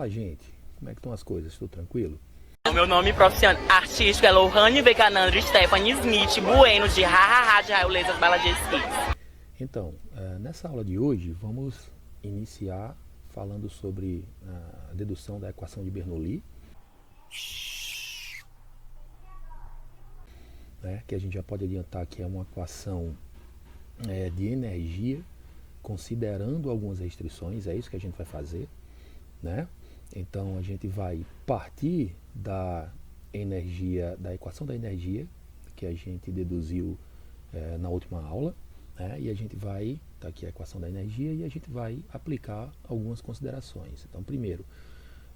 Fala, gente. Como é que estão as coisas? Tudo tranquilo? O meu nome profissional artístico é Lohane Becanandro Stephanie Smith Bueno de Hahaha de Raiolesas Baladieskis. Então, nessa aula de hoje, vamos iniciar falando sobre a dedução da equação de Bernoulli, né, que a gente já pode adiantar que é uma equação de energia, considerando algumas restrições, é isso que a gente vai fazer, né? Então, a gente vai partir da energia, da equação da energia, que a gente deduziu na última aula, né? E a gente vai, tá aqui a equação da energia, e a gente vai aplicar algumas considerações. Então, primeiro,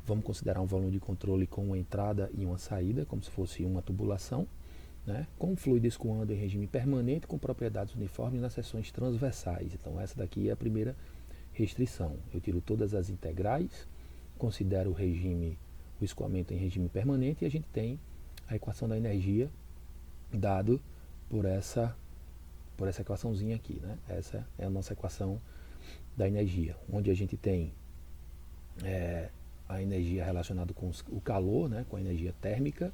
vamos considerar um volume de controle com uma entrada e uma saída, como se fosse uma tubulação, né? Com fluido escoando em regime permanente com propriedades uniformes nas seções transversais. Então, essa daqui é a primeira restrição. Eu tiro todas as integrais, considero o escoamento em regime permanente, e a gente tem a equação da energia dado por essa equaçãozinha aqui, né? Essa é a nossa equação da energia, onde a gente tem a energia relacionada com o calor, né? Com a energia térmica.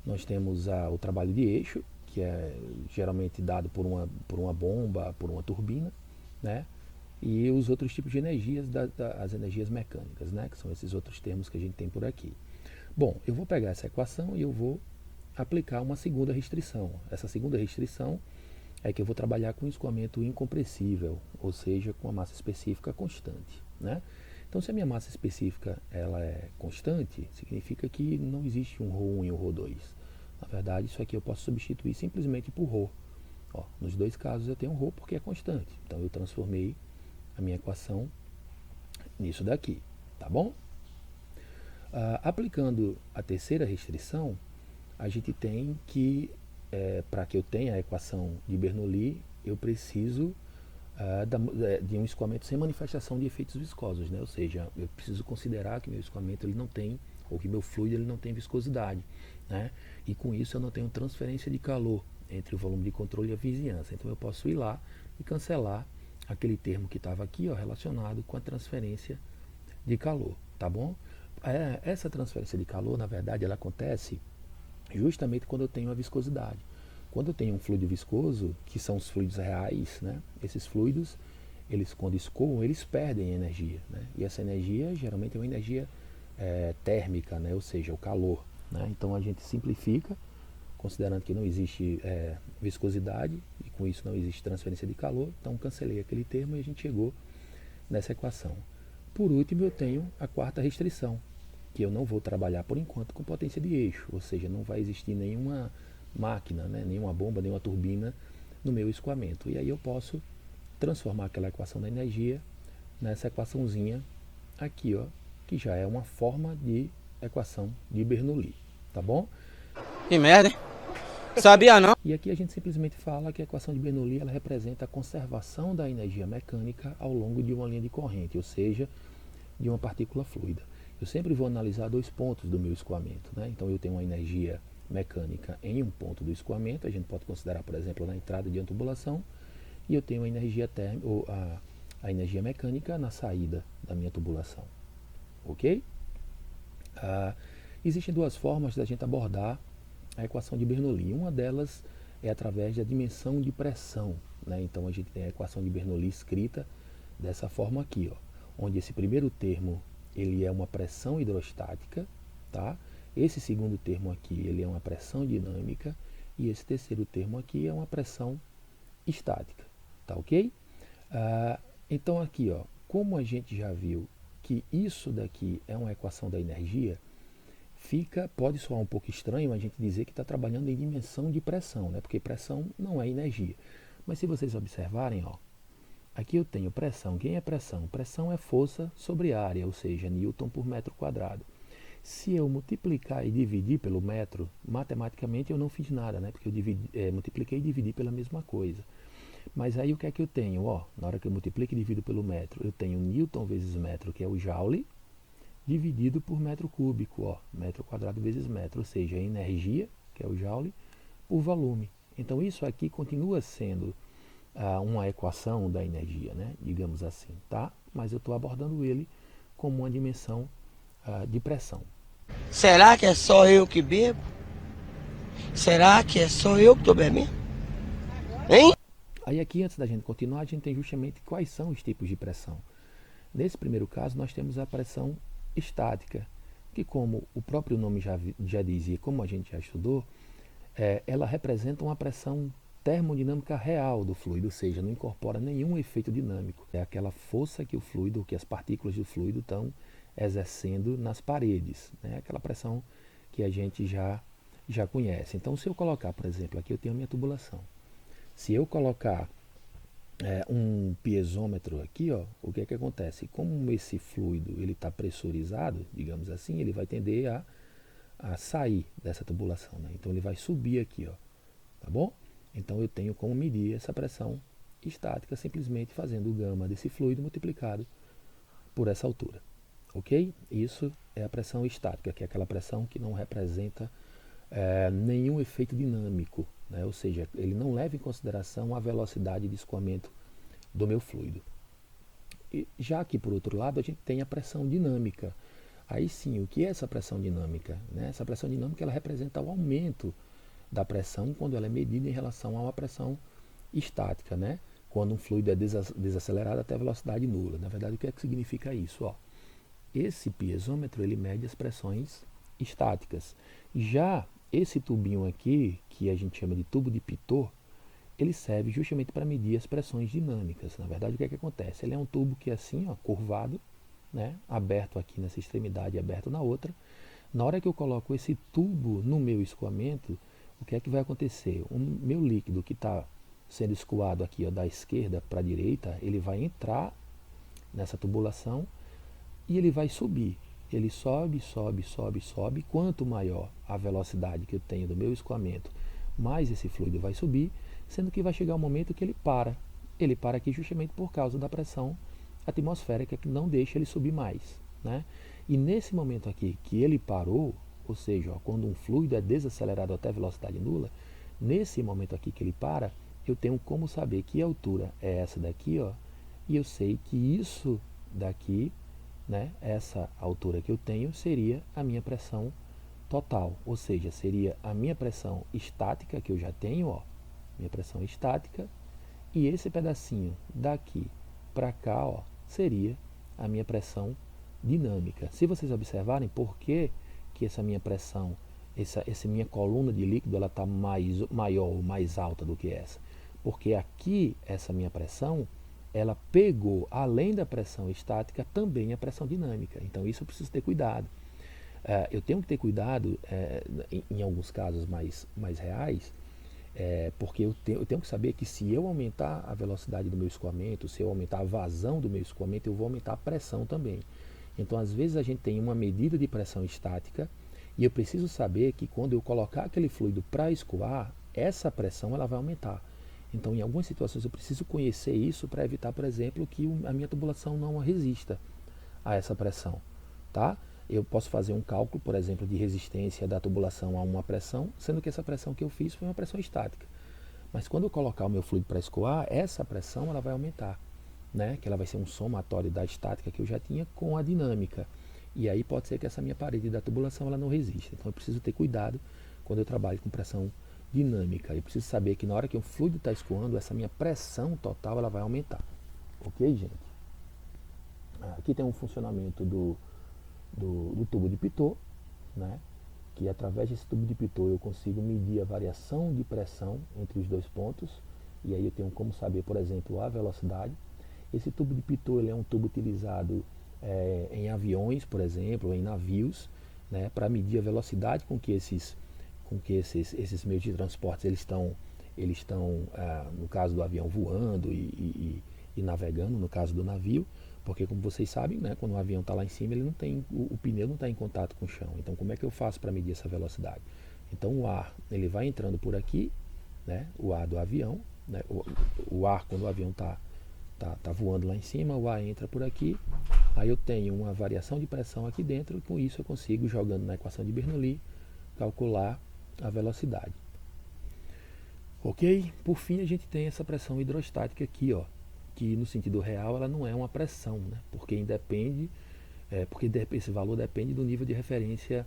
Nós temos o trabalho de eixo, que é geralmente dado por uma bomba, por uma turbina, né? E os outros tipos de energias, as energias mecânicas, né? Que são esses outros termos que a gente tem por aqui. Bom, eu vou pegar essa equação e eu vou aplicar uma segunda restrição. Essa segunda restrição é que eu vou trabalhar com escoamento incompressível, ou seja, com a massa específica constante, né? Então, se a minha massa específica ela é constante, significa que não existe um ρ1 e um ρ2. Na verdade, isso aqui eu posso substituir simplesmente por ρ. Ó, nos dois casos eu tenho ρ porque é constante. Então, eu transformei a minha equação nisso daqui, tá bom? Aplicando a terceira restrição, a gente tem que, para que eu tenha a equação de Bernoulli, eu preciso de um escoamento sem manifestação de efeitos viscosos, né? Ou seja, eu preciso considerar que meu escoamento ele não tem, ou que meu fluido ele não tem viscosidade, né? E com isso eu não tenho transferência de calor entre o volume de controle e a vizinhança. Então eu posso ir lá e cancelar aquele termo que estava aqui, ó, relacionado com a transferência de calor, tá bom? Essa transferência de calor, na verdade, ela acontece justamente quando eu tenho a viscosidade. Quando eu tenho um fluido viscoso, que são os fluidos reais, né? Esses fluidos, eles quando escoam, eles perdem energia, né? E essa energia geralmente é uma energia térmica, né? Ou seja, o calor, né? Então a gente simplifica, considerando que não existe viscosidade e com isso não existe transferência de calor, então cancelei aquele termo e a gente chegou nessa equação. Por último, eu tenho a quarta restrição, que eu não vou trabalhar por enquanto com potência de eixo, ou seja, não vai existir nenhuma máquina, né, nenhuma bomba, nenhuma turbina no meu escoamento. E aí eu posso transformar aquela equação da energia nessa equaçãozinha aqui, ó, que já é uma forma de equação de Bernoulli, tá bom? Que merda, hein? Sabia não? E aqui a gente simplesmente fala que a equação de Bernoulli ela representa a conservação da energia mecânica ao longo de uma linha de corrente, ou seja, de uma partícula fluida. Eu sempre vou analisar dois pontos do meu escoamento, né? Então eu tenho uma energia mecânica em um ponto do escoamento, a gente pode considerar, por exemplo, na entrada de uma tubulação, e eu tenho a energia térmica, ou a energia mecânica na saída da minha tubulação, ok? Existem duas formas da gente abordar a equação de Bernoulli. Uma delas é através da dimensão de pressão, né? Então a gente tem a equação de Bernoulli escrita dessa forma aqui, ó, onde esse primeiro termo ele é uma pressão hidrostática, tá? Esse segundo termo aqui ele é uma pressão dinâmica e esse terceiro termo aqui é uma pressão estática, tá ok? Então aqui, ó, como a gente já viu que isso daqui é uma equação da energia, pode soar um pouco estranho a gente dizer que está trabalhando em dimensão de pressão, né? Porque pressão não é energia. Mas se vocês observarem, ó, aqui eu tenho pressão. Quem é pressão? Pressão é força sobre área, ou seja, Newton por metro quadrado. Se eu multiplicar e dividir pelo metro, matematicamente eu não fiz nada, né? Porque eu multipliquei e dividi pela mesma coisa. Mas aí o que é que eu tenho? Ó, na hora que eu multiplico e divido pelo metro, eu tenho Newton vezes metro, que é o joule, dividido por metro cúbico, ó, metro quadrado vezes metro, ou seja, a energia, que é o joule, por volume. Então isso aqui continua sendo uma equação da energia, né? Digamos assim, tá? Mas eu estou abordando ele como uma dimensão de pressão. Será que é só eu que bebo? Será que é só eu que estou bebendo? Hein? Aí aqui, antes da gente continuar, a gente tem justamente quais são os tipos de pressão. Nesse primeiro caso, nós temos a pressão estática, que como o próprio nome já diz e como a gente já estudou, ela representa uma pressão termodinâmica real do fluido, ou seja, não incorpora nenhum efeito dinâmico. É aquela força que o fluido, que as partículas do fluido estão exercendo nas paredes, né? Aquela pressão que a gente já conhece. Então, se eu colocar, por exemplo, aqui eu tenho a minha tubulação. Se eu colocar um piezômetro aqui, ó, o que é que acontece? Como esse fluido ele está pressurizado, digamos assim, ele vai tender a sair dessa tubulação, né? Então ele vai subir aqui, ó, tá bom? Então eu tenho como medir essa pressão estática simplesmente fazendo o gama desse fluido multiplicado por essa altura, ok? Isso é a pressão estática, que é aquela pressão que não representa nenhum efeito dinâmico, né? Ou seja, ele não leva em consideração a velocidade de escoamento do meu fluido. E já que por outro lado a gente tem a pressão dinâmica. Aí sim, o que é essa pressão dinâmica? Né? Essa pressão dinâmica ela representa o aumento da pressão quando ela é medida em relação a uma pressão estática, né? Quando um fluido é desacelerado até a velocidade nula. Na verdade, o que é que significa isso? Ó, esse piezômetro ele mede as pressões estáticas. Já esse tubinho aqui, que a gente chama de tubo de Pitot, ele serve justamente para medir as pressões dinâmicas. Na verdade, o que é que acontece? Ele é um tubo que é assim, ó, curvado, né? Aberto aqui nessa extremidade e aberto na outra. Na hora que eu coloco esse tubo no meu escoamento, o que é que vai acontecer? O meu líquido que está sendo escoado aqui, ó, da esquerda para a direita, ele vai entrar nessa tubulação e ele vai subir. Ele sobe, sobe, sobe, sobe. Quanto maior a velocidade que eu tenho do meu escoamento, mais esse fluido vai subir, sendo que vai chegar um momento que ele para. Ele para aqui justamente por causa da pressão atmosférica que não deixa ele subir mais, né? E nesse momento aqui que ele parou, ou seja, ó, quando um fluido é desacelerado até velocidade nula, nesse momento aqui que ele para, eu tenho como saber que altura é essa daqui, ó, e eu sei que isso daqui, né, essa altura que eu tenho seria a minha pressão total, ou seja, seria a minha pressão estática que eu já tenho, ó, minha pressão estática, e esse pedacinho daqui para cá, ó, seria a minha pressão dinâmica. Se vocês observarem, por que essa minha pressão, essa minha coluna de líquido, ela está maior ou mais alta do que essa? Porque aqui, essa minha pressão, ela pegou, além da pressão estática, também a pressão dinâmica. Então isso eu preciso ter cuidado. Eu tenho que ter cuidado, em alguns casos mais reais, porque eu tenho que saber que se eu aumentar a velocidade do meu escoamento, se eu aumentar a vazão do meu escoamento, eu vou aumentar a pressão também. Então, às vezes, a gente tem uma medida de pressão estática e eu preciso saber que quando eu colocar aquele fluido para escoar, essa pressão ela vai aumentar. Então, em algumas situações, eu preciso conhecer isso para evitar, por exemplo, que a minha tubulação não resista a essa pressão, tá? Eu posso fazer um cálculo, por exemplo, de resistência da tubulação a uma pressão, sendo que essa pressão que eu fiz foi uma pressão estática. Mas quando eu colocar o meu fluido para escoar, essa pressão ela vai aumentar, né? Que ela vai ser um somatório da estática que eu já tinha com a dinâmica. E aí pode ser que essa minha parede da tubulação ela não resista. Então eu preciso ter cuidado quando eu trabalho com pressão dinâmica. Eu preciso saber que na hora que o fluido está escoando, essa minha pressão total ela vai aumentar. Ok, gente? Aqui tem um funcionamento do tubo de Pitot, né? Que através desse tubo de Pitot eu consigo medir a variação de pressão entre os dois pontos, e aí eu tenho como saber, por exemplo, a velocidade. Esse tubo de Pitot ele é um tubo utilizado em aviões, por exemplo, ou em navios, né? Para medir a velocidade com que esses meios de transporte eles estão no caso do avião voando e navegando, no caso do navio. Porque, como vocês sabem, né, quando o avião está lá em cima, ele não tem, o pneu não está em contato com o chão. Então, como é que eu faço para medir essa velocidade? Então, o ar ele vai entrando por aqui, né, o ar do avião, né, o ar, quando o avião está voando lá em cima, o ar entra por aqui. Aí eu tenho uma variação de pressão aqui dentro, e com isso eu consigo, jogando na equação de Bernoulli, calcular a velocidade. Ok? Por fim, a gente tem essa pressão hidrostática aqui, ó, que no sentido real ela não é uma pressão, né? Porque independe porque esse valor depende do nível de referência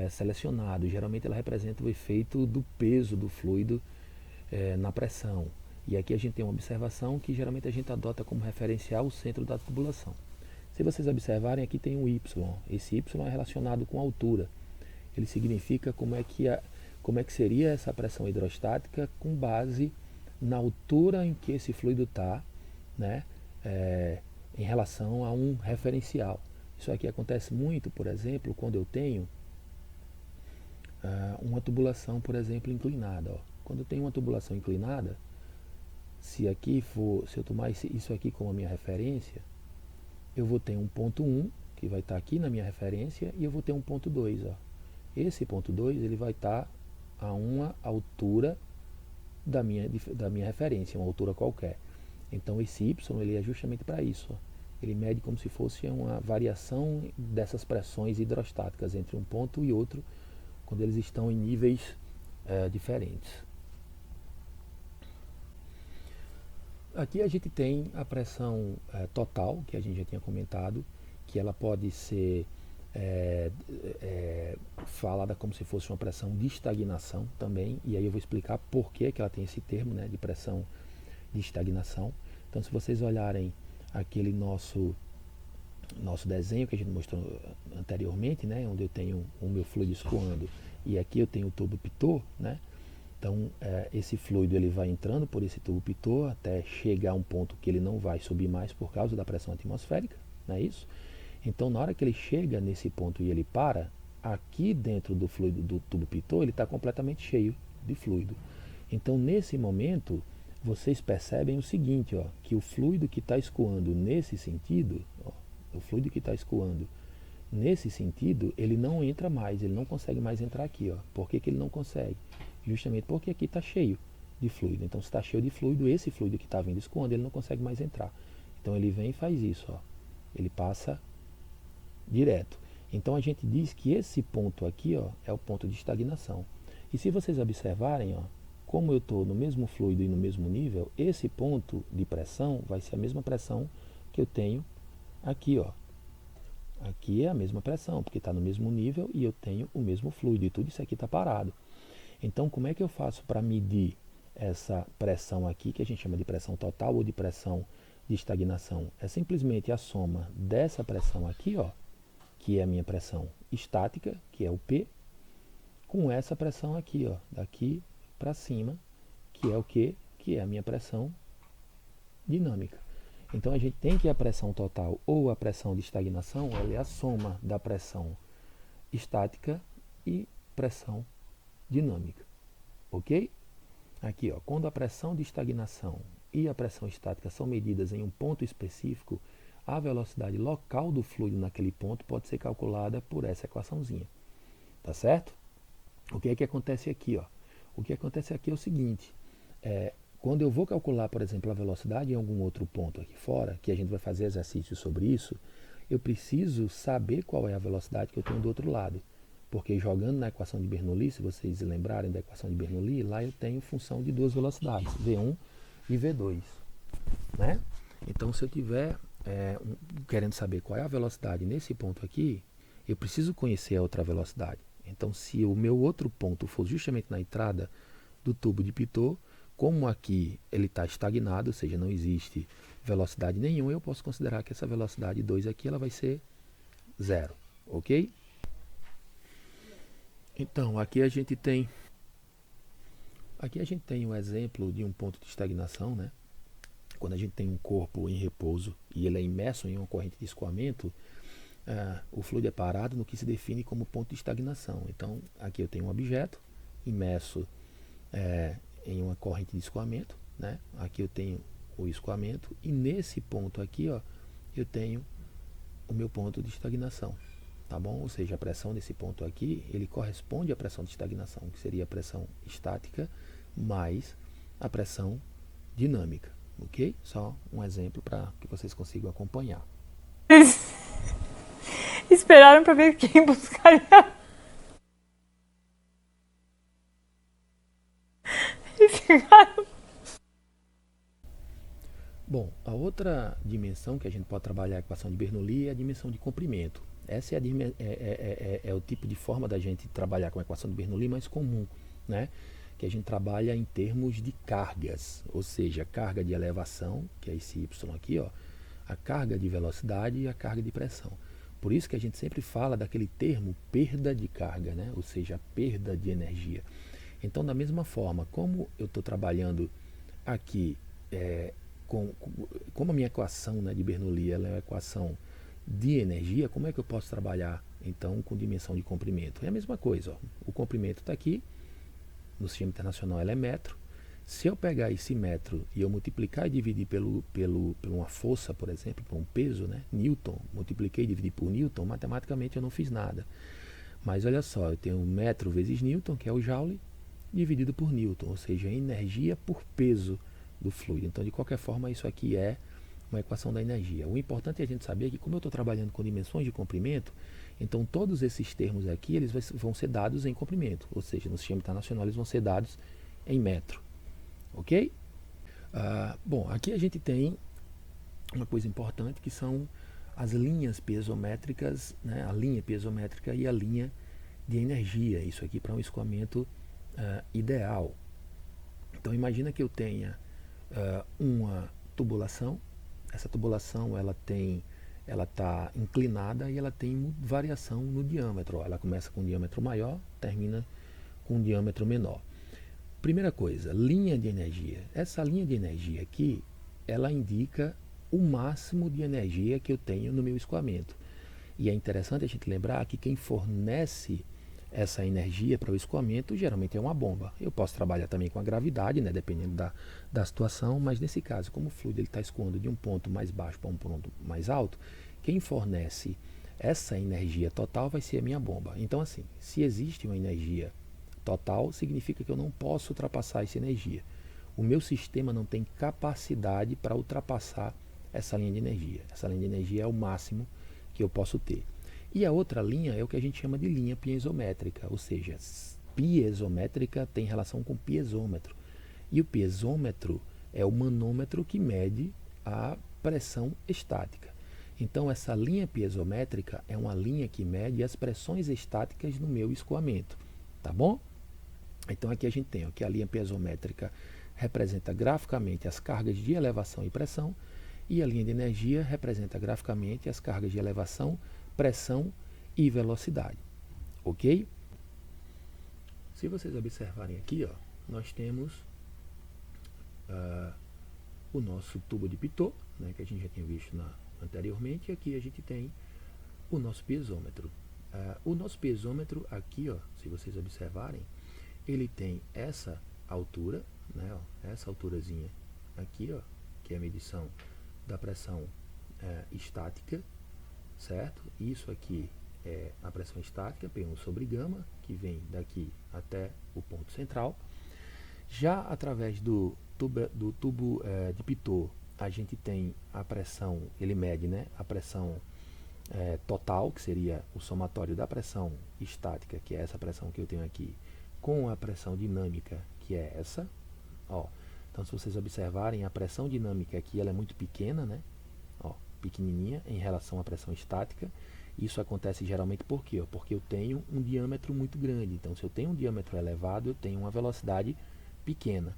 selecionado. Geralmente ela representa o efeito do peso do fluido na pressão. E aqui a gente tem uma observação que geralmente a gente adota como referencial o centro da tubulação. Se vocês observarem, aqui tem um Y. Esse Y é relacionado com a altura. Ele significa como é que seria essa pressão hidrostática com base na altura em que esse fluido está, né, em relação a um referencial. Isso aqui acontece muito, por exemplo, quando eu tenho uma tubulação, por exemplo, inclinada. Ó. Quando eu tenho uma tubulação inclinada, se eu tomar isso aqui como a minha referência, eu vou ter um ponto 1, que vai estar aqui na minha referência, e eu vou ter um ponto 2. Ó. Esse ponto 2 ele vai estar a uma altura da minha referência, uma altura qualquer. Então esse Y ele é justamente para isso. Ó. Ele mede como se fosse uma variação dessas pressões hidrostáticas entre um ponto e outro, quando eles estão em níveis diferentes. Aqui a gente tem a pressão total, que a gente já tinha comentado, que ela pode ser falada como se fosse uma pressão de estagnação também, e aí eu vou explicar por que ela tem esse termo, né, de pressão de estagnação. Então, se vocês olharem aquele nosso desenho que a gente mostrou anteriormente, né, onde eu tenho o meu fluido escoando e aqui eu tenho o tubo pitot, né? Então esse fluido ele vai entrando por esse tubo pitot até chegar a um ponto que ele não vai subir mais por causa da pressão atmosférica, não é isso? Então na hora que ele chega nesse ponto e ele para, aqui dentro do fluido do tubo pitot ele está completamente cheio de fluido. Então nesse momento vocês percebem o seguinte, ó, que o fluido que está escoando nesse sentido, ó, o fluido que está escoando nesse sentido, ele não entra mais, ele não consegue mais entrar aqui. Ó. Por que ele não consegue? Justamente porque aqui está cheio de fluido. Então se está cheio de fluido, esse fluido que está vindo escoando, ele não consegue mais entrar. Então ele vem e faz isso. Ó. Ele passa direto. Então a gente diz que esse ponto aqui, ó, é o ponto de estagnação. E se vocês observarem, ó, como eu estou no mesmo fluido e no mesmo nível, esse ponto de pressão vai ser a mesma pressão que eu tenho aqui, ó. Aqui é a mesma pressão, porque está no mesmo nível e eu tenho o mesmo fluido, e tudo isso aqui está parado. Então, como é que eu faço para medir essa pressão aqui, que a gente chama de pressão total ou de pressão de estagnação? É simplesmente a soma dessa pressão aqui, ó, que é a minha pressão estática, que é o P, com essa pressão aqui, ó, daqui para cima, que é o quê? Que é a minha pressão dinâmica. Então a gente tem que a pressão total ou a pressão de estagnação, ela é a soma da pressão estática e pressão dinâmica. Ok? Aqui, ó, quando a pressão de estagnação e a pressão estática são medidas em um ponto específico, a velocidade local do fluido naquele ponto pode ser calculada por essa equaçãozinha. Tá certo? O que é que acontece aqui, ó? O que acontece aqui é o seguinte, quando eu vou calcular, por exemplo, a velocidade em algum outro ponto aqui fora, que a gente vai fazer exercício sobre isso, eu preciso saber qual é a velocidade que eu tenho do outro lado. Porque jogando na equação de Bernoulli, se vocês lembrarem da equação de Bernoulli, lá eu tenho função de duas velocidades, V1 e V2. Né? Então, se eu tiver querendo saber qual é a velocidade nesse ponto aqui, eu preciso conhecer a outra velocidade. Então, se o meu outro ponto for justamente na entrada do tubo de pitot, como aqui ele está estagnado, ou seja, não existe velocidade nenhuma, eu posso considerar que essa velocidade 2 aqui ela vai ser zero, ok? Então, aqui a gente tem um exemplo de um ponto de estagnação, né? Quando a gente tem um corpo em repouso e ele é imerso em uma corrente de escoamento, o fluido é parado no que se define como ponto de estagnação. Então, aqui eu tenho um objeto imerso em uma corrente de escoamento, né? Aqui eu tenho o escoamento e nesse ponto aqui, ó, eu tenho o meu ponto de estagnação, tá bom? Ou seja, a pressão desse ponto aqui, ele corresponde à pressão de estagnação, que seria a pressão estática mais a pressão dinâmica, ok? Só um exemplo para que vocês consigam acompanhar. Esperaram para ver quem buscaria. E ficaram. Bom, a outra dimensão que a gente pode trabalhar a equação de Bernoulli é a dimensão de comprimento. Essa é o tipo de forma da gente trabalhar com a equação de Bernoulli mais comum, né? Que a gente trabalha em termos de cargas, ou seja, carga de elevação, que é esse y aqui, ó, a carga de velocidade e a carga de pressão. Por isso que a gente sempre fala daquele termo perda de carga, né? Ou seja, perda de energia. Então, da mesma forma, como eu estou trabalhando aqui como a minha equação, né, de Bernoulli ela é uma equação de energia, como é que eu posso trabalhar então com dimensão de comprimento? É a mesma coisa, ó. O comprimento está aqui, no sistema internacional ela é metro. Se eu pegar esse metro e eu multiplicar e dividir por uma força, por exemplo, por um peso, né, Newton, multipliquei e dividi por Newton, matematicamente eu não fiz nada. Mas olha só, eu tenho metro vezes Newton, que é o Joule, dividido por Newton, ou seja, energia por peso do fluido. Então, de qualquer forma, isso aqui é uma equação da energia. O importante é a gente saber que, como eu estou trabalhando com dimensões de comprimento, então todos esses termos aqui eles vão ser dados em comprimento, ou seja, no sistema internacional eles vão ser dados em metro. Ok? Bom, aqui a gente tem uma coisa importante que são as linhas piezométricas, né? A linha piezométrica e a linha de energia. Isso aqui para um escoamento ideal. Então imagina que eu tenha uma tubulação. Essa tubulação ela está inclinada e ela tem variação no diâmetro. Ela começa com um diâmetro maior, termina com um diâmetro menor. Primeira coisa, linha de energia. Essa linha de energia aqui, ela indica o máximo de energia que eu tenho no meu escoamento. E é interessante a gente lembrar que quem fornece essa energia para o escoamento geralmente é uma bomba. Eu posso trabalhar também com a gravidade, né, dependendo da situação, mas nesse caso, como o fluido está escoando de um ponto mais baixo para um ponto mais alto, quem fornece essa energia total vai ser a minha bomba. Então, assim, se existe uma energia total, significa que eu não posso ultrapassar essa energia. O meu sistema não tem capacidade para ultrapassar essa linha de energia. Essa linha de energia é o máximo que eu posso ter. E a outra linha é o que a gente chama de linha piezométrica, ou seja, piezométrica tem relação com piezômetro. E o piezômetro é o manômetro que mede a pressão estática. Então essa linha piezométrica é uma linha que mede as pressões estáticas no meu escoamento, tá bom? Então aqui a gente tem que a linha piezométrica representa graficamente as cargas de elevação e pressão, e a linha de energia representa graficamente as cargas de elevação, pressão e velocidade. Ok? Se vocês observarem aqui, ó, nós temos o nosso tubo de Pitot, né, que a gente já tinha visto anteriormente, e aqui a gente tem o nosso piezômetro. O nosso piezômetro aqui, ó, se vocês observarem, ele tem essa altura, né, ó, essa alturazinha aqui, ó, que é a medição da pressão estática, certo? Isso aqui é a pressão estática, P1 sobre gama, que vem daqui até o ponto central. Já através do tubo de Pitot, a gente tem a pressão, ele mede, né, a pressão total, que seria o somatório da pressão estática, que é essa pressão que eu tenho aqui, com a pressão dinâmica, que é essa. Ó. Então, se vocês observarem, a pressão dinâmica aqui ela é muito pequena, né? Ó, pequenininha em relação à pressão estática. Isso acontece geralmente por quê? Porque eu tenho um diâmetro muito grande. Então, se eu tenho um diâmetro elevado, eu tenho uma velocidade pequena.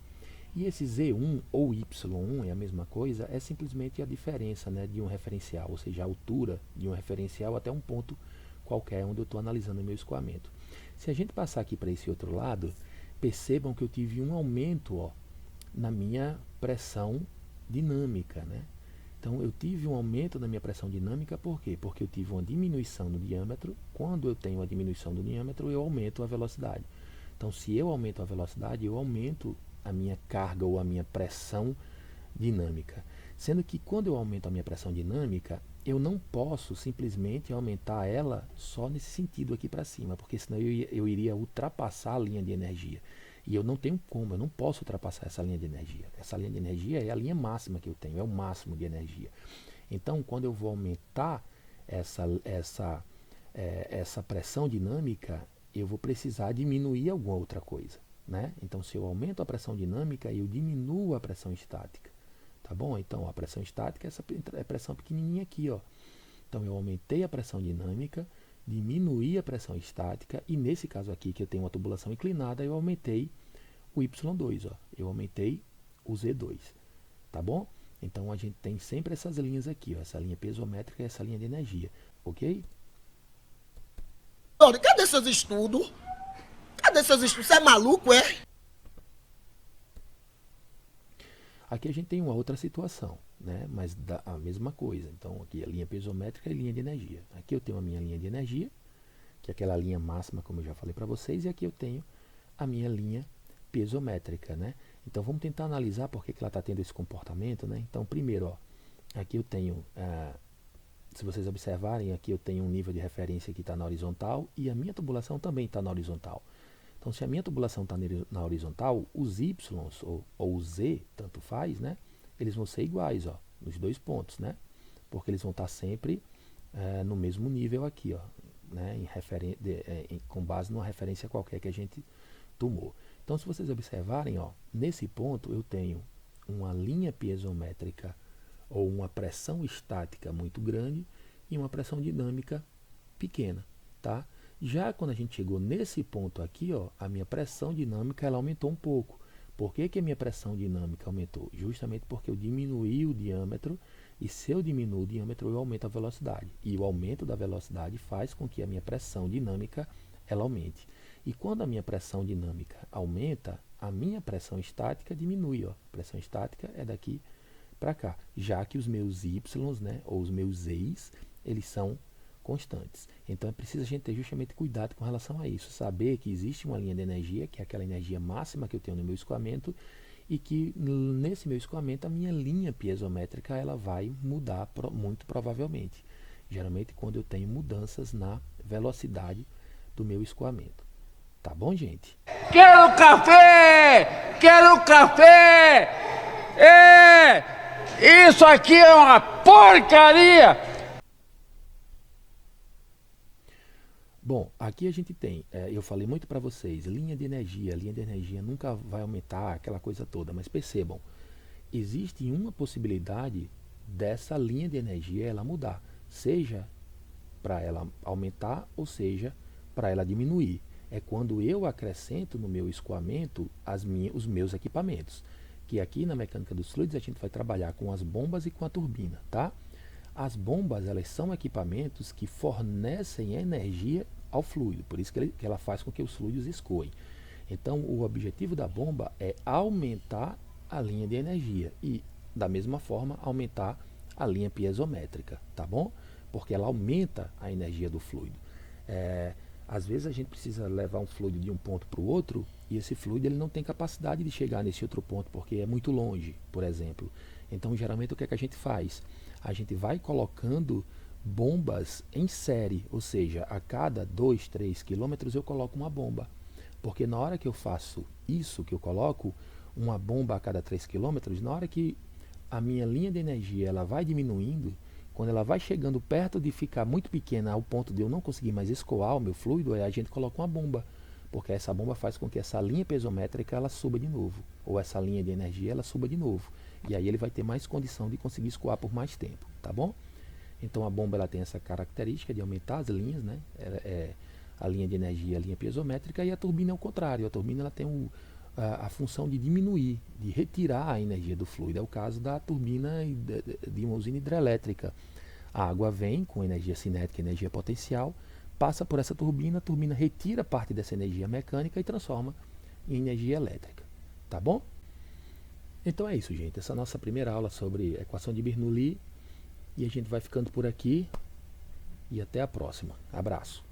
E esse Z1 ou Y1 é a mesma coisa, é simplesmente a diferença, né, de um referencial, ou seja, a altura de um referencial até um ponto qualquer onde eu estou analisando o meu escoamento. Se a gente passar aqui para esse outro lado, percebam que eu tive um aumento, ó, na minha pressão dinâmica, né? Então eu tive um aumento na minha pressão dinâmica, por quê? Porque eu tive uma diminuição no diâmetro. Quando eu tenho uma diminuição do diâmetro, eu aumento a velocidade. Então, se eu aumento a velocidade, eu aumento a minha carga ou a minha pressão dinâmica. Sendo que quando eu aumento a minha pressão dinâmica, eu não posso simplesmente aumentar ela só nesse sentido aqui para cima, porque senão eu iria ultrapassar a linha de energia. E eu não tenho como, eu não posso ultrapassar essa linha de energia. Essa linha de energia é a linha máxima que eu tenho, é o máximo de energia. Então, quando eu vou aumentar essa pressão dinâmica, eu vou precisar diminuir alguma outra coisa, né? Então, se eu aumento a pressão dinâmica, eu diminuo a pressão estática, tá bom? Então a pressão estática é essa pressão pequenininha aqui, ó. Então eu aumentei a pressão dinâmica, diminuí a pressão estática e nesse caso aqui que eu tenho uma tubulação inclinada, eu aumentei o Y2, ó. Eu aumentei o Z2, tá bom? Então a gente tem sempre essas linhas aqui, ó, essa linha piezométrica e essa linha de energia, ok? Olha, cadê seus estudos? Cadê seus estudos? Você é maluco, é? Aqui a gente tem uma outra situação, né? Mas dá a mesma coisa. Então aqui a linha piezométrica e linha de energia. Aqui eu tenho a minha linha de energia, que é aquela linha máxima, como eu já falei para vocês, e aqui eu tenho a minha linha piezométrica, né? Então vamos tentar analisar por que ela está tendo esse comportamento, né? Então primeiro, ó, aqui eu tenho, se vocês observarem, aqui eu tenho um nível de referência que está na horizontal e a minha tubulação também está na horizontal. Então se a minha tubulação está na horizontal, os Y ou o Z, tanto faz, né? Eles vão ser iguais, ó, nos dois pontos, né? Porque eles vão estar sempre no mesmo nível aqui, ó, né? Com base numa referência qualquer que a gente tomou. Então se vocês observarem, ó, nesse ponto eu tenho uma linha piezométrica ou uma pressão estática muito grande e uma pressão dinâmica pequena, tá? Já quando a gente chegou nesse ponto aqui, ó, a minha pressão dinâmica ela aumentou um pouco. Por que que a minha pressão dinâmica aumentou? Justamente porque eu diminuí o diâmetro e se eu diminuo o diâmetro eu aumento a velocidade. E o aumento da velocidade faz com que a minha pressão dinâmica ela aumente. E quando a minha pressão dinâmica aumenta, a minha pressão estática diminui, ó. A pressão estática é daqui para cá, já que os meus y, né, ou os meus z's, eles são constantes. Então é preciso a gente ter justamente cuidado com relação a isso, saber que existe uma linha de energia, que é aquela energia máxima que eu tenho no meu escoamento, e que nesse meu escoamento a minha linha piezométrica ela vai mudar muito provavelmente, geralmente quando eu tenho mudanças na velocidade do meu escoamento. Tá bom, gente? Quero café! Quero café! Isso aqui é uma porcaria! Bom, aqui a gente tem, eu falei muito para vocês, linha de energia nunca vai aumentar aquela coisa toda, mas percebam, existe uma possibilidade dessa linha de energia ela mudar, seja para ela aumentar ou seja para ela diminuir. É quando eu acrescento no meu escoamento os meus equipamentos, que aqui na mecânica dos fluidos a gente vai trabalhar com as bombas e com a turbina, tá? As bombas, elas são equipamentos que fornecem energia ao fluido, por isso que ela faz com que os fluidos escoem. Então, o objetivo da bomba é aumentar a linha de energia e, da mesma forma, aumentar a linha piezométrica, tá bom? Porque ela aumenta a energia do fluido. Às vezes a gente precisa levar um fluido de um ponto para o outro e esse fluido ele não tem capacidade de chegar nesse outro ponto porque é muito longe, por exemplo. Então, geralmente, o que é que a gente faz? A gente vai colocando bombas em série, ou seja, a cada 2, 3 quilômetros eu coloco uma bomba. Porque na hora que eu faço isso, que eu coloco uma bomba a cada 3 quilômetros, na hora que a minha linha de energia ela vai diminuindo, quando ela vai chegando perto de ficar muito pequena ao ponto de eu não conseguir mais escoar o meu fluido, aí a gente coloca uma bomba. Porque essa bomba faz com que essa linha piezométrica ela suba de novo, ou essa linha de energia ela suba de novo. E aí ele vai ter mais condição de conseguir escoar por mais tempo, tá bom? Então a bomba ela tem essa característica de aumentar as linhas, né? A linha de energia, a linha piezométrica, e a turbina é o contrário. A turbina ela tem a função de diminuir, de retirar a energia do fluido. É o caso da turbina de uma usina hidrelétrica. A água vem com energia cinética e energia potencial, passa por essa turbina, a turbina retira parte dessa energia mecânica e transforma em energia elétrica, tá bom? Então é isso, gente. Essa é a nossa primeira aula sobre equação de Bernoulli. E a gente vai ficando por aqui. E até a próxima. Abraço.